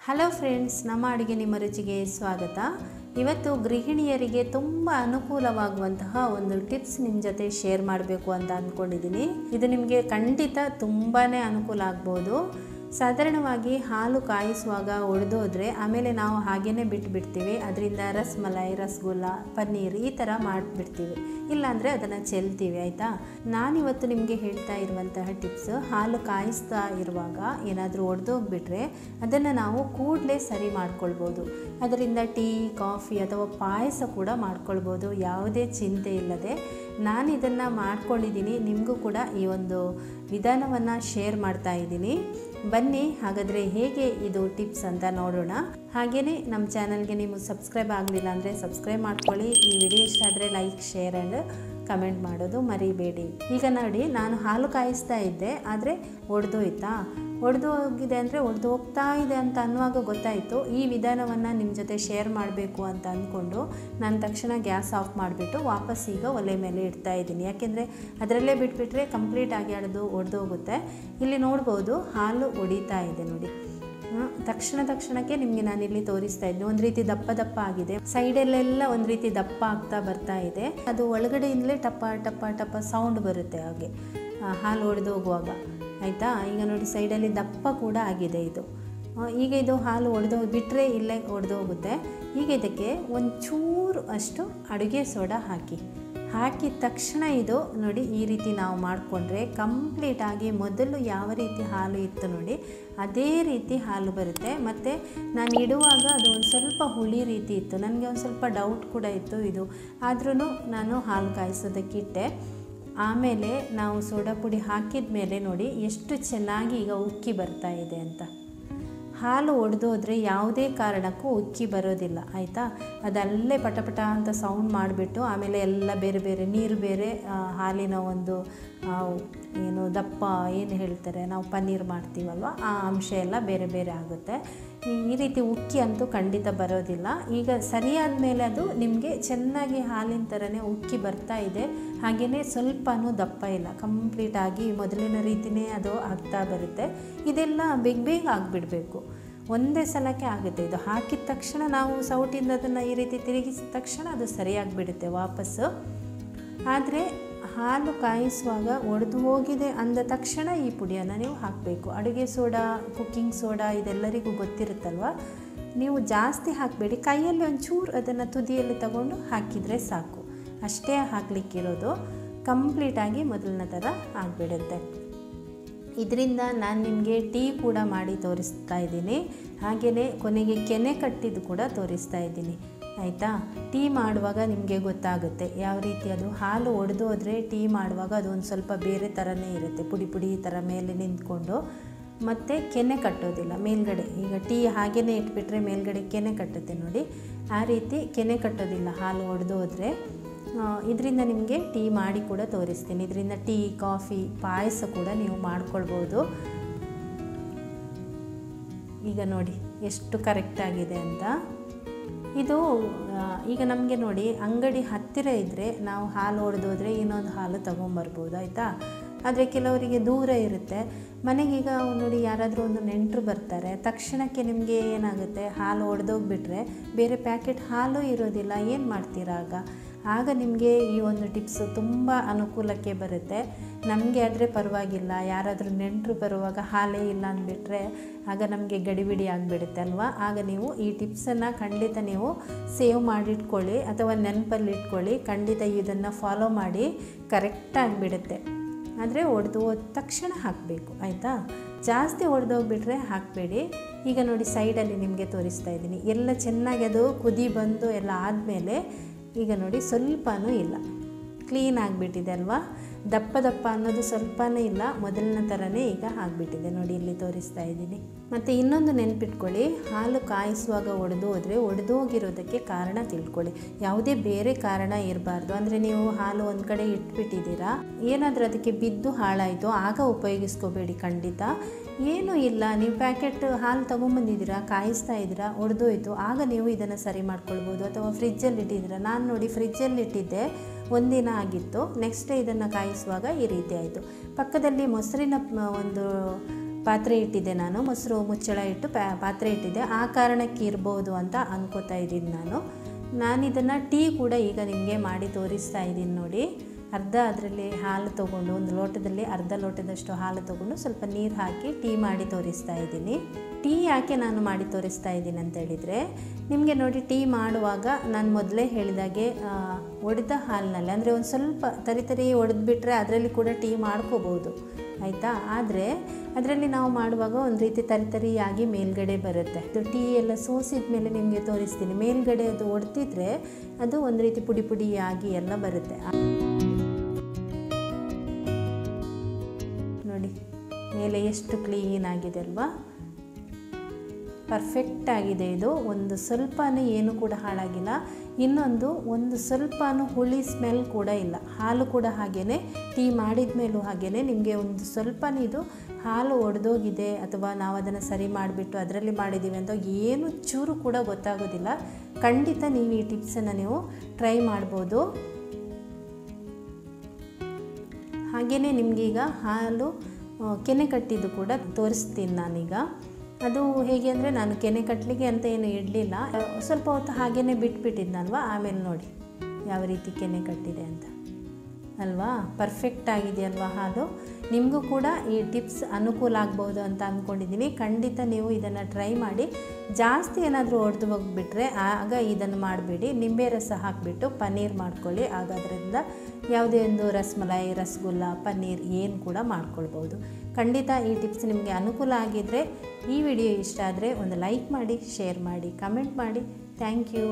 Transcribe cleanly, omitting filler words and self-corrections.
Hello friends, ನಮ್ಮ ಅಡುಗೆ ನಿಮ್ಮ ರುಚಿಗೆ ಸ್ವಾಗತ. ಇವತ್ತು ಗೃಹಿಣಿಯರಿಗೆ ತುಂಬ ಅನುಕೂಲವಾಗುವಂತಹ ಒಂದು ಟಿಪ್ಸ್ ನಿಮ್ಮ ಜೊತೆ ಶೇರ್ ಮಾಡಬೇಕು ಅಂತ ಅಂದ್ಕೊಂಡಿದ್ದೀನಿ. ಇದು ನಿಮಗೆ ಖಂಡಿತ ತುಂಬಾ ಅನುಕೂಲ ಆಗ್ಬೋದು. ಸಾಧಾರಣವಾಗಿ ಹಾಲು ಕಾಯಿಸುವಾಗ ಒಡೆದೋದ್ರೆ ಆಮೇಲೆ ನಾವು ಹಾಗೇ ಬಿಟ್ಬಿಡ್ತೀವಿ. ಅದರಿಂದ ರಸಮಲೈ, ರಸಗುಲ್ಲ, ಪನ್ನೀರ್ ಈ ಥರ ಮಾಡಿಬಿಡ್ತೀವಿ. ಇಲ್ಲಾಂದರೆ ಅದನ್ನು ಚೆಲ್ತೀವಿ. ಆಯಿತಾ, ನಾನಿವತ್ತು ನಿಮಗೆ ಹೇಳ್ತಾ ಇರುವಂತಹ ಟಿಪ್ಸ್, ಹಾಲು ಕಾಯಿಸ್ತಾ ಇರುವಾಗ ಏನಾದರೂ ಒಡೆದೋಗ್ಬಿಟ್ರೆ ಅದನ್ನು ನಾವು ಕೂಡಲೇ ಸರಿ ಮಾಡ್ಕೊಳ್ಬೋದು. ಅದರಿಂದ ಟೀ, ಕಾಫಿ ಅಥವಾ ಪಾಯಸ ಕೂಡ ಮಾಡ್ಕೊಳ್ಬೋದು, ಯಾವುದೇ ಚಿಂತೆ ಇಲ್ಲದೆ. ನಾನು ಇದನ್ನು ಮಾಡ್ಕೊಂಡಿದ್ದೀನಿ. ನಿಮಗೂ ಕೂಡ ಈ ಒಂದು ವಿಧಾನವನ್ನು ಶೇರ್ ಮಾಡ್ತಾ ಇದ್ದೀನಿ. ಬನ್ನಿ ಹಾಗಾದರೆ ಹೇಗೆ ಇದು ಟಿಪ್ಸ್ ಅಂತ ನೋಡೋಣ. ಹಾಗೆಯೇ ನಮ್ಮ ಚಾನಲ್ಗೆ ನೀವು ಸಬ್ಸ್ಕ್ರೈಬ್ ಆಗಲಿಲ್ಲ ಅಂದರೆ ಸಬ್ಸ್ಕ್ರೈಬ್ ಮಾಡ್ಕೊಳ್ಳಿ. ಈ ವಿಡಿಯೋ ಇಷ್ಟ ಆದರೆ ಲೈಕ್, ಶೇರ್ ಆ್ಯಂಡ್ ಕಮೆಂಟ್ ಮಾಡೋದು ಮರಿಬೇಡಿ. ಈಗ ನೋಡಿ, ನಾನು ಹಾಲು ಕಾಯಿಸ್ತಾ ಇದ್ದೆ, ಆದರೆ ಒಡೆದು ಹೋಗಿದೆ ಅಂದರೆ ಒಡೆದು ಹೋಗ್ತಾ ಇದೆ ಅಂತ ಅನ್ನುವಾಗ ಗೊತ್ತಾಯಿತು. ಈ ವಿಧಾನವನ್ನು ನಿಮ್ಮ ಜೊತೆ ಶೇರ್ ಮಾಡಬೇಕು ಅಂತ ಅಂದ್ಕೊಂಡು ನಾನು ತಕ್ಷಣ ಗ್ಯಾಸ್ ಆಫ್ ಮಾಡಿಬಿಟ್ಟು ವಾಪಸ್ ಈಗ ಒಲೆ ಮೇಲೆ ಇಡ್ತಾ ಇದ್ದೀನಿ. ಯಾಕೆಂದರೆ ಅದರಲ್ಲೇ ಬಿಟ್ಬಿಟ್ರೆ ಕಂಪ್ಲೀಟಾಗಿ ಒಡೆದು ಹೋಗುತ್ತೆ. ಇಲ್ಲಿ ನೋಡ್ಬೋದು, ಹಾಲು ಒಡಿತಾ ಇದೆ ನೋಡಿ. ತಕ್ಷಣಕ್ಕೆ ನಿಮಗೆ ನಾನಿಲ್ಲಿ ತೋರಿಸ್ತಾ ಇದ್ದೀನಿ. ಒಂದು ರೀತಿ ದಪ್ಪ ಆಗಿದೆ, ಸೈಡಲ್ಲೆಲ್ಲ ಒಂದು ರೀತಿ ದಪ್ಪ ಆಗ್ತಾ ಬರ್ತಾ ಇದೆ. ಅದು ಒಳಗಡೆಯಿಂದಲೇ ಟಪ ಟಪ ಟಪ ಸೌಂಡ್ ಬರುತ್ತೆ ಹಾಗೆ ಹಾಲು ಒಡೆದು ಹೋಗುವಾಗ. ಆಯಿತಾ, ಈಗ ನೋಡಿ ಸೈಡಲ್ಲಿ ದಪ್ಪ ಕೂಡ ಆಗಿದೆ ಇದು. ಈಗ ಇದು ಹಾಲು ಬಿಟ್ಟರೆ ಇಲ್ಲೇ ಒಡೆದು ಹೋಗುತ್ತೆ. ಈಗ ಇದಕ್ಕೆ ಒಂಚೂರು ಅಷ್ಟು ಅಡುಗೆ ಸೋಡಾ ಹಾಕಿದ ತಕ್ಷಣ ಇದು ನೋಡಿ ಈ ರೀತಿ ನಾವು ಮಾಡಿಕೊಂಡ್ರೆ ಕಂಪ್ಲೀಟಾಗಿ ಮೊದಲು ಯಾವ ರೀತಿ ಹಾಲು ಇತ್ತು ನೋಡಿ ಅದೇ ರೀತಿ ಹಾಲು ಬರುತ್ತೆ. ಮತ್ತು ನಾನು ಇಡುವಾಗ ಅದು ಒಂದು ಸ್ವಲ್ಪ ಹುಳಿ ರೀತಿ ಇತ್ತು. ನನಗೆ ಒಂದು ಸ್ವಲ್ಪ ಡೌಟ್ ಕೂಡ ಇತ್ತು ಇದು, ಆದ್ರೂ ನಾನು ಹಾಲು ಕಾಯಿಸೋದಕ್ಕಿಟ್ಟೆ. ಆಮೇಲೆ ನಾವು ಸೋಡಾ ಪುಡಿ ಹಾಕಿದ ಮೇಲೆ ನೋಡಿ ಎಷ್ಟು ಚೆನ್ನಾಗಿ ಈಗ ಉಕ್ಕಿ ಬರ್ತಾ ಇದೆ ಅಂತ. ಹಾಲು ಒಡೆದೋದ್ರೆ ಯಾವುದೇ ಕಾರಣಕ್ಕೂ ಉಕ್ಕಿ ಬರೋದಿಲ್ಲ. ಆಯಿತಾ, ಅದಲ್ಲೇ ಪಟಪಟ ಅಂತ ಸೌಂಡ್ ಮಾಡಿಬಿಟ್ಟು ಆಮೇಲೆ ಎಲ್ಲ ಬೇರೆ ನೀರು ಬೇರೆ, ಹಾಲಿನ ಒಂದು ಏನು ದಪ್ಪ ಏನು ಹೇಳ್ತಾರೆ ನಾವು ಪನ್ನೀರ್ ಮಾಡ್ತೀವಲ್ವ, ಆ ಅಂಶ ಎಲ್ಲ ಬೇರೆ ಆಗುತ್ತೆ. ಈ ರೀತಿ ಉಕ್ಕಿ ಅಂತೂ ಖಂಡಿತ ಬರೋದಿಲ್ಲ. ಈಗ ಸರಿಯಾದ ಮೇಲೆ ಅದು ನಿಮಗೆ ಚೆನ್ನಾಗಿ ಹಾಲಿನ ಥರನೇ ಉಕ್ಕಿ ಬರ್ತಾ ಇದೆ. ಹಾಗೆಯೇ ಸ್ವಲ್ಪನೂ ದಪ್ಪ ಇಲ್ಲ, ಕಂಪ್ಲೀಟಾಗಿ ಮೊದಲಿನ ರೀತಿಯೇ ಅದು ಆಗ್ತಾ ಬರುತ್ತೆ. ಇದೆಲ್ಲ ಬೇಗ ಆಗಿಬಿಡಬೇಕು, ಒಂದೇ ಸಲಕ್ಕೆ ಆಗುತ್ತೆ. ಇದು ಹಾಕಿದ ತಕ್ಷಣ ನಾವು ಸೌಟಿಂದ ಅದನ್ನು ಈ ರೀತಿ ತಿರುಗಿಸಿದ ತಕ್ಷಣ ಅದು ಸರಿಯಾಗಿಬಿಡುತ್ತೆ ವಾಪಸ್ಸು. ಆದರೆ ಹಾಲು ಕಾಯಿಸುವಾಗ ಒಡೆದು ಹೋಗಿದೆ ಅಂದ ತಕ್ಷಣ ಈ ಪುಡಿಯನ್ನು ನೀವು ಹಾಕಬೇಕು. ಅಡುಗೆ ಸೋಡಾ, ಕುಕ್ಕಿಂಗ್ ಸೋಡಾ ಇದೆಲ್ಲರಿಗೂ ಗೊತ್ತಿರುತ್ತಲ್ವ. ನೀವು ಜಾಸ್ತಿ ಹಾಕಬೇಡಿ, ಕೈಯಲ್ಲಿ ಒಂಚೂರು ಅದನ್ನು ತುದಿಯಲ್ಲಿ ತಗೊಂಡು ಹಾಕಿದರೆ ಸಾಕು. ಅಷ್ಟೇ ಹಾಕಲಿಕ್ಕಿರೋದು. ಕಂಪ್ಲೀಟಾಗಿ ಮೊದಲನ ಥರ ಆಗಿಬಿಡುತ್ತೆ. ಇದರಿಂದ ನಾನು ನಿಮಗೆ ಟೀ ಕೂಡ ಮಾಡಿ ತೋರಿಸ್ತಾ ಇದ್ದೀನಿ. ಹಾಗೆಯೇ ಕೊನೆಗೆ ಕೆನೆ ಕಟ್ಟಿದ್ದು ಕೂಡ ತೋರಿಸ್ತಾ ಇದ್ದೀನಿ. ಆಯಿತಾ, ಟೀ ಮಾಡುವಾಗ ನಿಮಗೆ ಗೊತ್ತಾಗುತ್ತೆ ಯಾವ ರೀತಿ ಅದು ಹಾಲು ಒಡೆದು ಹೋದರೆ ಟೀ ಮಾಡುವಾಗ ಅದು ಒಂದು ಸ್ವಲ್ಪ ಬೇರೆ ಥರನೇ ಇರುತ್ತೆ, ಪುಡಿ ಥರ ಮೇಲೆ ನಿಂತ್ಕೊಂಡು. ಮತ್ತು ಕೆನೆ ಕಟ್ಟೋದಿಲ್ಲ ಮೇಲ್ಗಡೆ. ಈಗ ಟೀ ಹಾಗೇ ಇಟ್ಬಿಟ್ರೆ ಮೇಲ್ಗಡೆ ಕೆನೆ ಕಟ್ಟುತ್ತೆ ನೋಡಿ, ಆ ರೀತಿ ಕೆನೆ ಕಟ್ಟೋದಿಲ್ಲ ಹಾಲು ಒಡೆದು ಹೋದರೆ. ಇದರಿಂದ ನಿಮಗೆ ಟೀ ಮಾಡಿ ಕೂಡ ತೋರಿಸ್ತೀನಿ. ಇದರಿಂದ ಟೀ, ಕಾಫಿ, ಪಾಯಸ ಕೂಡ ನೀವು ಮಾಡ್ಕೊಳ್ಬೋದು. ಈಗ ನೋಡಿ ಎಷ್ಟು ಕರೆಕ್ಟಾಗಿದೆ ಅಂತ. ಇದು ಈಗ ನಮಗೆ ನೋಡಿ ಅಂಗಡಿ ಹತ್ತಿರ ಇದ್ದರೆ ನಾವು ಹಾಲು ಒಡೆದೋದ್ರೆ ಇನ್ನೊಂದು ಹಾಲು ತೊಗೊಂಬರ್ಬೋದು. ಆಯಿತಾ, ಆದರೆ ಕೆಲವರಿಗೆ ದೂರ ಇರುತ್ತೆ ಮನೆಗೀಗ ನೋಡಿ, ಯಾರಾದರೂ ಒಂದು ನೆಂಟರು ಬರ್ತಾರೆ, ತಕ್ಷಣಕ್ಕೆ ನಿಮಗೆ ಏನಾಗುತ್ತೆ, ಹಾಲು ಒಡೆದೋಗ್ಬಿಟ್ರೆ ಬೇರೆ ಪ್ಯಾಕೆಟ್ ಹಾಲು ಇರೋದಿಲ್ಲ. ಏನು ಮಾಡ್ತೀರಾ ಆಗ ನಿಮಗೆ ಈ ಒಂದು ಟಿಪ್ಸು ತುಂಬ ಅನುಕೂಲಕ್ಕೆ ಬರುತ್ತೆ. ನಮಗೆ ಆದರೆ ಪರವಾಗಿಲ್ಲ, ಯಾರಾದರೂ ನೆಂಟರು ಬರುವಾಗ ಹಾಲೇ ಇಲ್ಲ ಅಂದ್ಬಿಟ್ರೆ ಆಗ ನಮಗೆ ಗಡಿಬಿಡಿ ಆಗಿಬಿಡುತ್ತೆ ಅಲ್ವಾ. ಆಗ ನೀವು ಈ ಟಿಪ್ಸನ್ನು ಖಂಡಿತ ನೀವು ಸೇವ್ ಮಾಡಿಟ್ಕೊಳ್ಳಿ ಅಥವಾ ನೆನಪಲ್ಲಿ ಇಟ್ಕೊಳ್ಳಿ. ಖಂಡಿತ ಇದನ್ನು ಫಾಲೋ ಮಾಡಿ, ಕರೆಕ್ಟಾಗಿಬಿಡುತ್ತೆ. ಆದರೆ ಒಡೆದು ಹೋದ ತಕ್ಷಣ ಹಾಕಬೇಕು. ಆಯಿತಾ, ಜಾಸ್ತಿ ಒಡೆದೋಗ್ಬಿಟ್ರೆ ಹಾಕಬೇಡಿ. ಈಗ ನೋಡಿ ಸೈಡಲ್ಲಿ ನಿಮಗೆ ತೋರಿಸ್ತಾ ಇದ್ದೀನಿ, ಎಲ್ಲ ಚೆನ್ನಾಗಿ ಅದು ಕುದಿ ಬಂದು ಎಲ್ಲ ಆದಮೇಲೆ ಈಗ ನೋಡಿ ಸ್ವಲ್ಪನೂ ಇಲ್ಲ, ಕ್ಲೀನ್ ಆಗಿಬಿಟ್ಟಿದೆ ಅಲ್ವಾ. ದಪ್ಪ ಅನ್ನೋದು ಸ್ವಲ್ಪನೇ ಇಲ್ಲ, ಮೊದಲಿನ ಥರನೇ ಈಗ ಆಗಿಬಿಟ್ಟಿದೆ ನೋಡಿ, ಇಲ್ಲಿ ತೋರಿಸ್ತಾ ಇದ್ದೀನಿ. ಮತ್ತು ಇನ್ನೊಂದು ನೆನಪಿಟ್ಕೊಳ್ಳಿ, ಹಾಲು ಕಾಯಿಸುವಾಗ ಒಡೆದು ಹೋಗಿರೋದಕ್ಕೆ ಕಾರಣ ತಿಳ್ಕೊಳ್ಳಿ. ಯಾವುದೇ ಬೇರೆ ಕಾರಣ ಇರಬಾರ್ದು. ಅಂದರೆ ನೀವು ಹಾಲು ಒಂದು ಕಡೆ ಇಟ್ಬಿಟ್ಟಿದ್ದೀರಾ, ಏನಾದರೂ ಅದಕ್ಕೆ ಬಿದ್ದು ಹಾಳಾಯಿತು ಆಗ ಉಪಯೋಗಿಸ್ಕೋಬೇಡಿ. ಖಂಡಿತ ಏನೂ ಇಲ್ಲ, ನೀವು ಪ್ಯಾಕೆಟ್ ಹಾಲು ತೊಗೊಂಬಂದಿದ್ದೀರಾ, ಕಾಯಿಸ್ತಾ ಇದ್ದೀರಾ, ಒಡೆದೋಯ್ತು, ಆಗ ನೀವು ಇದನ್ನು ಸರಿ ಮಾಡ್ಕೊಳ್ಬೋದು. ಅಥವಾ ಫ್ರಿಜ್ಜಲ್ಲಿ ಇಟ್ಟಿದ್ದೀರಾ, ನಾನು ನೋಡಿ ಫ್ರಿಜ್ಜಲ್ಲಿ ಇಟ್ಟಿದ್ದೆ, ಒಂದಿನ ಆಗಿತ್ತು, ನೆಕ್ಸ್ಟ್ ಡೇ ಇದನ್ನು ಕಾಯಿಸುವಾಗ ಈ ರೀತಿ ಆಯಿತು. ಪಕ್ಕದಲ್ಲಿ ಮೊಸರಿನ ಒಂದು ಪಾತ್ರೆ ಇಟ್ಟಿದ್ದೆ ನಾನು, ಮೊಸರು ಮುಚ್ಚಳ ಇಟ್ಟು ಪಾತ್ರೆ ಇಟ್ಟಿದ್ದೆ. ಆ ಕಾರಣಕ್ಕೆ ಇರ್ಬೋದು ಅಂತ ಅಂದ್ಕೋತಾ ಇದ್ದೀನಿ ನಾನಿದನ್ನು ಟೀ ಕೂಡ ಈಗ ನಿಮಗೆ ಮಾಡಿ ತೋರಿಸ್ತಾ ಇದ್ದೀನಿ ನೋಡಿ. ಅರ್ಧ ಅದರಲ್ಲಿ ಹಾಲು ತೊಗೊಂಡು, ಒಂದು ಲೋಟದಲ್ಲಿ ಅರ್ಧ ಲೋಟದಷ್ಟು ಹಾಲು ತೊಗೊಂಡು ಸ್ವಲ್ಪ ನೀರು ಹಾಕಿ ಟೀ ಮಾಡಿ ತೋರಿಸ್ತಾ ಇದ್ದೀನಿ. ಟೀ ಯಾಕೆ ನಾನು ಮಾಡಿ ತೋರಿಸ್ತಾ ಇದ್ದೀನಿ ಅಂತ ಹೇಳಿದರೆ, ನಿಮಗೆ ನೋಡಿ ಟೀ ಮಾಡುವಾಗ ನಾನು ಮೊದಲೇ ಹೇಳಿದಾಗೆ ಒಡೆದ ಹಾಲಿನಲ್ಲಿ ಅಂದರೆ ಒಂದು ಸ್ವಲ್ಪ ತರಿ ಒಡೆದ್ಬಿಟ್ರೆ ಅದರಲ್ಲಿ ಕೂಡ ಟೀ ಮಾಡ್ಕೋಬೋದು, ಆಯಿತಾ. ಆದರೆ ಅದರಲ್ಲಿ ನಾವು ಮಾಡುವಾಗ ಒಂದು ರೀತಿ ತರಿಯಾಗಿ ಮೇಲ್ಗಡೆ ಬರುತ್ತೆ. ಅದು ಟೀ ಎಲ್ಲ ಸೋಸಿದ ಮೇಲೆ ನಿಮಗೆ ತೋರಿಸ್ತೀನಿ. ಮೇಲ್ಗಡೆ ಅದು ಒಡೆದಿದ್ರೆ ಅದು ಒಂದು ರೀತಿ ಪುಡಿಯಾಗಿ ಎಲ್ಲ ಬರುತ್ತೆ ನೋಡಿ. ಮೇಲೆ ಎಷ್ಟು ಕ್ಲೀನ್ ಆಗಿದೆ ಅಲ್ವಾ, ಪರ್ಫೆಕ್ಟ್ ಆಗಿದೆ ಇದು. ಒಂದು ಸ್ವಲ್ಪನೂ ಏನು ಕೂಡ ಹಾಳಾಗಿಲ್ಲ. ಇನ್ನೊಂದು ಒಂದು ಸ್ವಲ್ಪನೂ ಹುಳಿ ಸ್ಮೆಲ್ ಕೂಡ ಇಲ್ಲ. ಹಾಲು ಕೂಡ ಹಾಗೇ, ಟೀ ಮಾಡಿದ ಮೇಲೂ ಹಾಗೇ ನಿಮಗೆ ಒಂದು ಸ್ವಲ್ಪನೂ ಇದು ಹಾಲು ಒಡೆದೋಗಿದೆ ಅಥವಾ ನಾವು ಅದನ್ನು ಸರಿ ಮಾಡಿಬಿಟ್ಟು ಅದರಲ್ಲಿ ಮಾಡಿದ್ದೀವಿ ಅಂತ ಏನು ಚೂರು ಕೂಡ ಗೊತ್ತಾಗೋದಿಲ್ಲ. ಖಂಡಿತ ನೀವು ಈ ಟಿಪ್ಸನ್ನು ನೀವು ಟ್ರೈ ಮಾಡ್ಬೋದು. ಹಾಗೆಯೇ ನಿಮಗೀಗ ಹಾಲು ಕೆನೆ ಕಟ್ಟಿದ್ದು ಕೂಡ ತೋರಿಸ್ತೀನಿ ನಾನೀಗ. ಅದು ಹೇಗೆ ಅಂದರೆ, ನಾನು ಕೆನೆ ಕಟ್ಟಲಿಕ್ಕೆ ಅಂತ ಏನು ಇಡಲಿಲ್ಲ, ಸ್ವಲ್ಪ ಹೊತ್ತು ಹಾಗೇ ಬಿಟ್ಬಿಟ್ಟಿದ್ನಲ್ವ. ಆಮೇಲೆ ನೋಡಿ ಯಾವ ರೀತಿ ಕೆನೆ ಕಟ್ಟಿದೆ ಅಂತ ಅಲ್ವಾ. ಪರ್ಫೆಕ್ಟ್ ಆಗಿದೆಯಲ್ವಾ ಹಾಲು. ನಿಮಗೂ ಕೂಡ ಈ ಟಿಪ್ಸ್ ಅನುಕೂಲ ಆಗ್ಬೋದು ಅಂತ ಅಂದ್ಕೊಂಡಿದ್ದೀನಿ. ಖಂಡಿತ ನೀವು ಇದನ್ನು ಟ್ರೈ ಮಾಡಿ. ಜಾಸ್ತಿ ಏನಾದರೂ ಒಡೆದು ಹೋಗಿಬಿಟ್ರೆ ಆಗ ಇದನ್ನು ಮಾಡಬೇಡಿ. ನಿಂಬೆ ರಸ ಹಾಕಿಬಿಟ್ಟು ಪನ್ನೀರ್ ಮಾಡ್ಕೊಳ್ಳಿ. ಆಗ ಅದರಿಂದ ಯಾವುದೇ ಒಂದು ರಸಮಲೈ, ರಸಗುಲ್ಲ, ಪನ್ನೀರ್ ಏನು ಕೂಡ ಮಾಡ್ಕೊಳ್ಬೋದು. ಖಂಡಿತ ಈ ಟಿಪ್ಸ್ ನಿಮಗೆ ಅನುಕೂಲ ಆಗಿದ್ದರೆ, ಈ ವಿಡಿಯೋ ಇಷ್ಟ ಆದರೆ ಒಂದು ಲೈಕ್ ಮಾಡಿ, ಶೇರ್ ಮಾಡಿ, ಕಮೆಂಟ್ ಮಾಡಿ. Thank you.